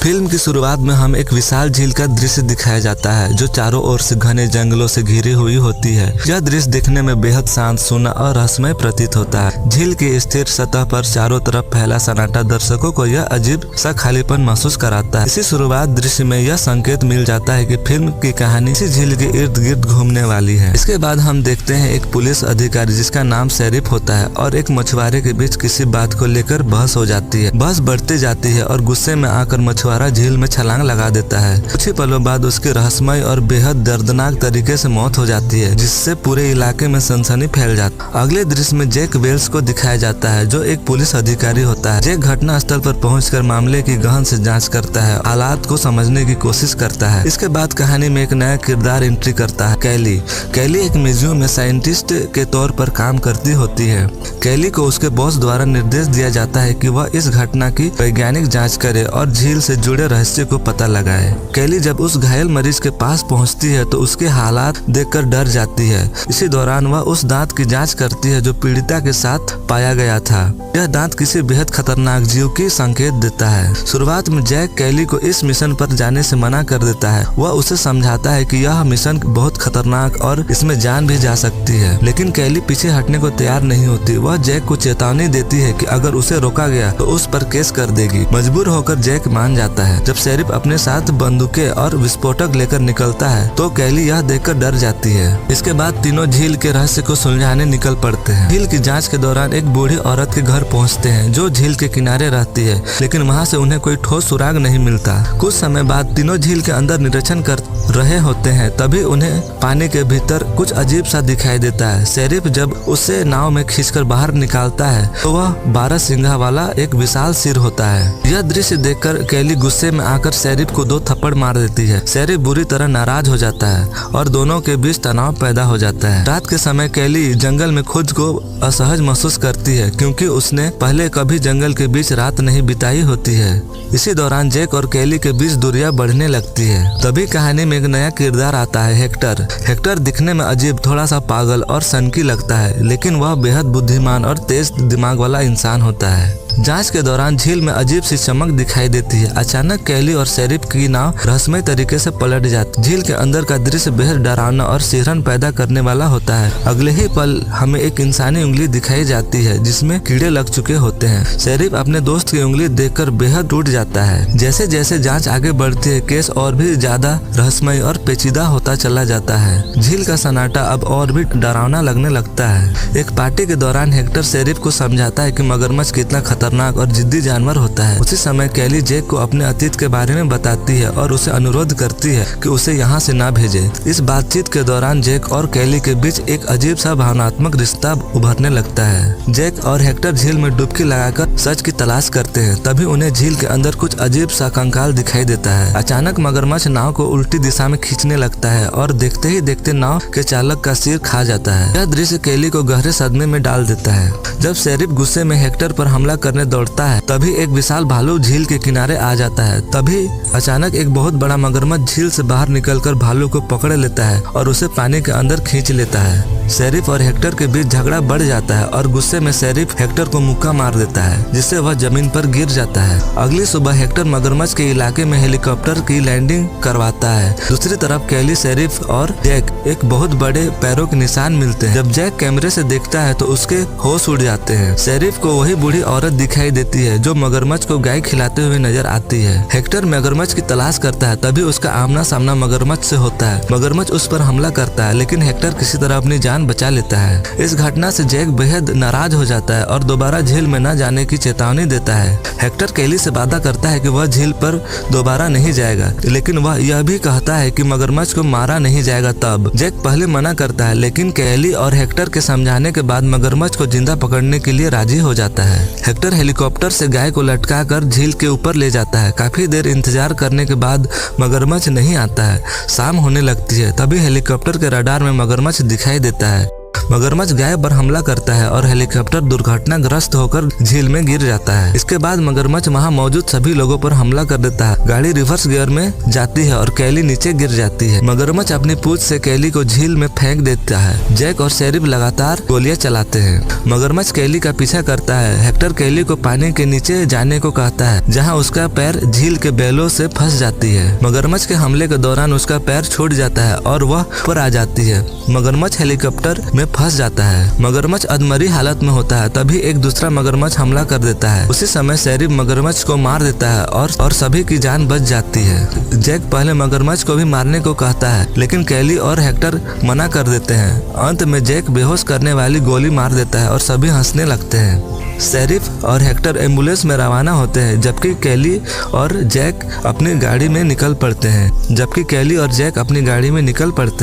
Film की शुरुआत में हम एक विशाल झील का दृश्य दिखाया जाता है जो चारों ओर से घने जंगलों से घिरी हुई होती है। यह दृश्य देखने में बेहद शांत, सूना और रहस्यमय प्रतीत होता है। झील की स्थिर सतह पर चारों तरफ फैला सन्नाटा दर्शकों को यह अजीब सा खालीपन महसूस कराता है। इसी शुरुआत दृश्य में यह संकेत मिल जाता है कि फिल्म की कहानी इसी झील के इर्द गिर्द घूमने वाली है। इसके बाद हम देखते हैं एक पुलिस अधिकारी जिसका नाम शेरिफ होता है और एक मछुआरे के बीच किसी बात को लेकर बहस हो जाती है। बहस बढ़ती जाती है और गुस्से में आकर मछुआरा झील में छलांग लगा देता है। कुछ ही पलों बाद उसकी रहस्यमय और बेहद दर्दनाक तरीके से मौत हो जाती है, जिससे पूरे इलाके में सनसनी फैल जाती है। अगले दृश्य में जैक वेल्स को दिखाया जाता है जो एक पुलिस अधिकारी होता है। जैक घटना स्थल पर पहुंचकर मामले की गहन से जांच करता है, हालात को समझने की कोशिश करता है। इसके बाद कहानी में एक नया किरदार एंट्री करता है, कैली। कैली एक म्यूजियम में साइंटिस्ट के तौर पर काम करती होती है। कैली को उसके बॉस द्वारा निर्देश दिया जाता है कि वह इस घटना की वैज्ञानिक जांच करे और झील से जुड़े रहस्य को पता लगाए। कैली जब उस घायल मरीज के पास पहुंचती है तो उसके हालात देखकर डर जाती है। इसी दौरान वह उस दांत की जांच करती है जो पीड़िता के साथ पाया गया था। यह दांत किसी बेहद खतरनाक जीव की संकेत देता है। शुरुआत में जैक कैली को इस मिशन पर जाने से मना कर देता है। वह उसे समझाता है कि यह मिशन बहुत खतरनाक और इसमें जान भी जा सकती है, लेकिन कैली पीछे हटने को तैयार नहीं होती। वह जैक को चेतावनी देती है कि अगर उसे रोका गया तो उस पर केस कर देगी। मजबूर होकर जैक मान जाता है। जब शेरिफ अपने साथ बंदूकें और विस्फोटक लेकर निकलता है तो कैली यह देखकर डर जाती है। इसके बाद तीनों झील के रहस्य को सुलझाने निकल पड़ते हैं। झील की जांच के दौरान एक बूढ़ी औरत के घर पहुंचते हैं जो झील के किनारे रहती है, लेकिन वहां से उन्हें कोई ठोस सुराग नहीं मिलता। कुछ समय बाद तीनों झील के अंदर निरीक्षण कर रहे होते हैं, तभी उन्हें पानी के भीतर कुछ अजीब सा दिखाई देता है। शेरिफ जब उसे नाव में खींचकर बाहर निकालता है तो वह 12 सिंगा वाला एक विशाल सिर होता है। यह दृश्य देखकर कैली गुस्से में आकर शेरिफ को 2 थप्पड़ मार देती है। शेरिफ बुरी तरह नाराज हो जाता है और दोनों के बीच तनाव पैदा हो जाता है। रात के समय कैली जंगल में खुद को असहज महसूस करती है क्योंकि उसने पहले कभी जंगल के बीच रात नहीं बिताई होती है। इसी दौरान जैक और कैली के बीच दूरियां बढ़ने लगती है। तभी कहानी में एक नया किरदार आता है, हेक्टर। हेक्टर दिखने में अजीब, थोड़ा सा पागल और सनकी लगता है, लेकिन वह बेहद बुद्धिमान और तेज दिमाग वाला इंसान होता है। जांच के दौरान झील में अजीब सी चमक दिखाई देती है। अचानक कैली और शेरिफ की नाव रहस्यमय तरीके से पलट जाती। झील के अंदर का दृश्य बेहद डरावना और सिहरन पैदा करने वाला होता है। अगले ही पल हमें एक इंसानी उंगली दिखाई जाती है जिसमें कीड़े लग चुके होते हैं। शेरिफ अपने दोस्त की उंगली देखकर बेहद टूट जाता है। जैसे जैसे जांच आगे बढ़ती है, केस और भी ज्यादा रहस्यमय और पेचीदा होता चला जाता है। झील का सन्नाटा अब और भी डरावना लगने लगता है। एक पार्टी के दौरान हेक्टर शेरिफ को समझाता है कि मगरमच्छ कितना खतरनाक और जिद्दी जानवर होता है। उसी समय कैली जैक को अपने अतीत के बारे में बताती है और उसे अनुरोध करती है कि उसे यहाँ से ना भेजे। इस बातचीत के दौरान जैक और कैली के बीच एक अजीब सा भावनात्मक रिश्ता उभरने लगता है। जैक और हेक्टर झील में डुबकी लगाकर सच की तलाश करते हैं। तभी उन्हें झील के अंदर कुछ अजीब सा कंकाल दिखाई देता है। अचानक मगरमच्छ नाव को उल्टी दिशा में खींचने लगता है और देखते ही देखते नाव के चालक का सिर खा जाता है। यह दृश्य कैली को गहरे सदमे में डाल देता है। जब शेरिफ गुस्से में हेक्टर पर हमला करने दौड़ता है तभी एक विशाल भालू झील के किनारे आ जाता है। तभी अचानक एक बहुत बड़ा मगरमच्छ झील से बाहर निकलकर भालू को पकड़ लेता है और उसे पानी के अंदर खींच लेता है। शेरिफ और हेक्टर के बीच झगड़ा बढ़ जाता है और गुस्से में शेरिफ हेक्टर को मुक्का मार देता है जिससे वह जमीन पर गिर जाता है। अगली सुबह हेक्टर मगरमच्छ के इलाके में हेलीकॉप्टर की लैंडिंग करवाता है। दूसरी तरफ कैली, शेरिफ और जैक एक बहुत बड़े पैरों के निशान मिलते हैं। जब जैक कैमरे से देखता है तो उसके होश उड़ जाते हैं। शेरिफ को वही बूढ़ी औरत दिखाई देती है जो मगरमच्छ को गाय खिलाते हुए नजर आती है। हेक्टर मगरमच्छ की तलाश करता है, तभी उसका आमना सामना मगरमच्छ से होता है। मगरमच्छ उस पर हमला करता है लेकिन हेक्टर किसी तरह अपनी जान बचा लेता है। इस घटना से जैक बेहद नाराज हो जाता है और दोबारा झील में न जाने की चेतावनी देता है। हेक्टर कैली से वादा करता है कि वह झील पर दोबारा नहीं जाएगा, लेकिन वह यह भी कहता है कि मगरमच्छ को मारा नहीं जाएगा। तब जैक पहले मना करता है, लेकिन कैली और हेक्टर के समझाने के बाद मगरमच्छ को जिंदा पकड़ने के लिए राजी हो जाता है। हेक्टर हेलीकॉप्टर से गाय को लटका कर झील के ऊपर ले जाता है। काफी देर इंतजार करने के बाद मगरमच्छ नहीं आता है। शाम होने लगती है, तभी हेलीकॉप्टर के रडार में मगरमच्छ दिखाई देता है। मगरमच्छ गाय पर हमला करता है और हेलीकॉप्टर दुर्घटनाग्रस्त होकर झील में गिर जाता है। इसके बाद मगरमच्छ वहाँ मौजूद सभी लोगों पर हमला कर देता है। गाड़ी रिवर्स गियर में जाती है और कैली नीचे गिर जाती है। मगरमच्छ अपनी पूंछ से कैली को झील में फेंक देता है। जैक और शेरिफ लगातार गोलियां चलाते हैं। मगरमच्छ कैली का पीछा करता है। हेक्टर कैली को पानी के नीचे जाने को कहता है, जहां उसका पैर झील के बैलों से फंस जाती है। मगरमच्छ के हमले के दौरान उसका पैर छूट जाता है और वह ऊपर आ जाती है। मगरमच्छ हेलीकॉप्टर में फंस जाता है। मगरमच्छ अधमरी हालत में होता है। तभी एक दूसरा मगरमच्छ हमला कर देता है। उसी समय शेरिफ मगरमच्छ को मार देता है और सभी की जान बच जाती है। जैक पहले मगरमच्छ को भी मारने को कहता है, लेकिन कैली और हेक्टर मना कर देते हैं। अंत में जैक बेहोश करने वाली गोली मार देता है और सभी हंसने लगते हैं। शेरिफ और हेक्टर एम्बुलेंस में रवाना होते हैं, जबकि कैली और जैक अपनी गाड़ी में निकल पड़ते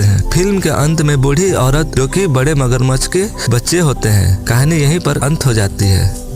हैं। फिल्म के अंत में बूढ़ी औरत जो कि बड़े मगरमच्छ के बच्चे होते हैं। कहानी यहीं पर अंत हो जाती है।